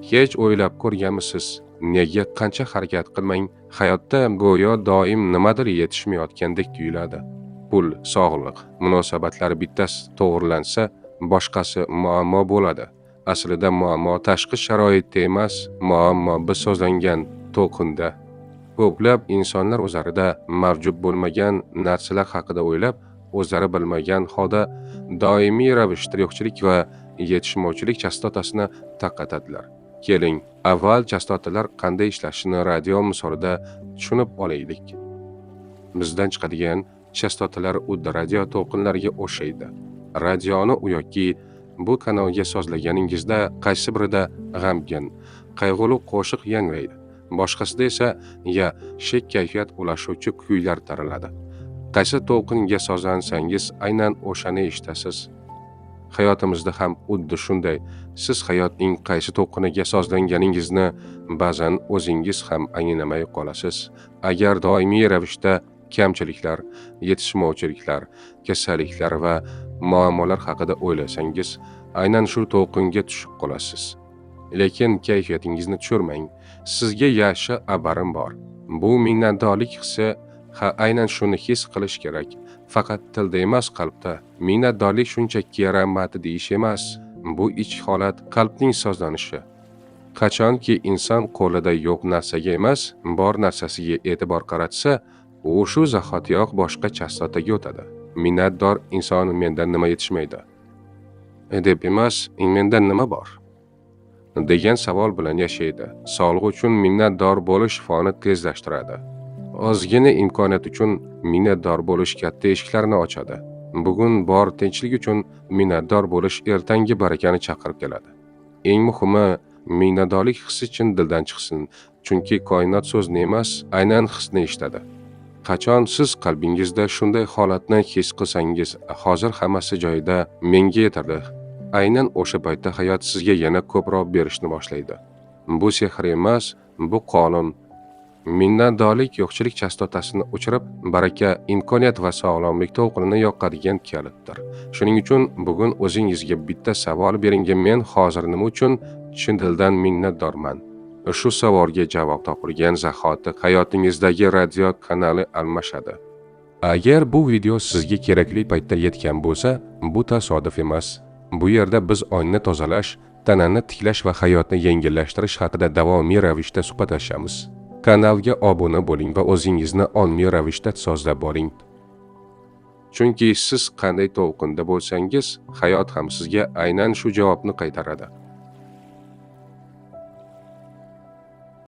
Hech o'ylab ko'rganmisiz? Nega qancha harakat qilmang, hayotda go'yo doim nimadir yetishmayotgandek tuyuladi. Pul, sog'liq, munosabatlar bittasi to'g'rilansa, boshqasi muammo bo'ladi. Aslida muammo tashqi sharoitda emas, muammo biz sozlangan to'lqinda. Ko'plab insonlar o'zlarida mavjud bo'lmagan narsalar haqida o'ylab, o'zlari bilmagan holda doimiy ravishda yo'qchilik va yetishmovchilik chastotasini tarqatadilar. Keling, avval chastotalar qanday ishlashini radio misolida tushunib olaylik. Bizdan chiqadigan chastotalar udda radio to'lqinlariga o'xshaydi. Radioni u yoki bu kanalga sozlaganingizda qaysi birida g'amgin, qayg'uli qo'shiq yangraydi. Boshqasida esa shek kayfiyat ulashuvchi kuylar taraladi. Qaysi to'lqinga sozlansangiz aynan o'shani eshitasiz. Hayotimizda ham xuddi shunday. Siz hayotning qaysi to'lqiniga sozlanganingizni ba'zan o'zingiz ham anglamay qolasiz. Agar doimiy ravishda kamchiliklar, yetishmovchiliklar, kasalliklar va muammolar haqida o'ylasangiz, aynan shu to'lqinga tushib qolasiz. Lekin kayfiyatingizni tushirmang. Sizga yaxshi xabarim bor. Bu minnatdorlik hissi, aynan shuni his qilish kerak. Faqat tilda emas, qalbda. Minnatdorlik shunchaki rahmat deyish emas, bu ichki holat, qalbning sozlanishi. Qachonki inson qo'lida yo'q narsaga emas, bor narsasiga e'tibor qaratsa, u shu zahotiyoq boshqa chastotaga o'tadi. Minnatdor inson mendan nima yetishmaydi deb emas, mendan nima bor degan savol bilan yashaydi. Sog'liq uchun minnatdor bo'lish shifoni tezlashtiradi. Ozgina imkoniyat uchun minnatdor bo'lish katta eshiklarni ochadi. Bugun bor tinchlik uchun minnatdor bo'lish ertangi barakani chaqirib keladi. Eng muhimi, minnatdorlik hissi chin dildan chiqsin, chunki koinot so'zni emas, aynan hisni eshitadi. Qachon siz qalbingizda shunday holatni his qilsangiz, hozir hammasi joyida, menga yetarli. Aynan o'sha paytda hayot sizga yana ko'proq berishni boshlaydi. Bu sehr emas, bu qonun. Minnatdorlik yo'qchilik chastotasini o'chirib, baraka, imkoniyat va sog'lomlik to'lqinini yoqadigan kalitdir. Shuning uchun bugun o'zingizga bitta savol bering: men hozir nima uchun chin dildan minnatdorman? Shu savolga javob topilgan zahoti hayotingizdagi radio kanali almashadi. Agar bu video sizga kerakli paytda yetgan bo'lsa, bu tasodif emas. Bu yerda biz ongni tozalash, tanani tiklash va hayotni yengillashtirish haqida davomiy ravishda suhbatlashamiz. Kanalga obuna bo'ling va o'zingizni ongli ravishda sozlab boring. Chunki siz qanday to'lqinda bo'lsangiz, hayot ham sizga aynan shu javobni qaytaradi.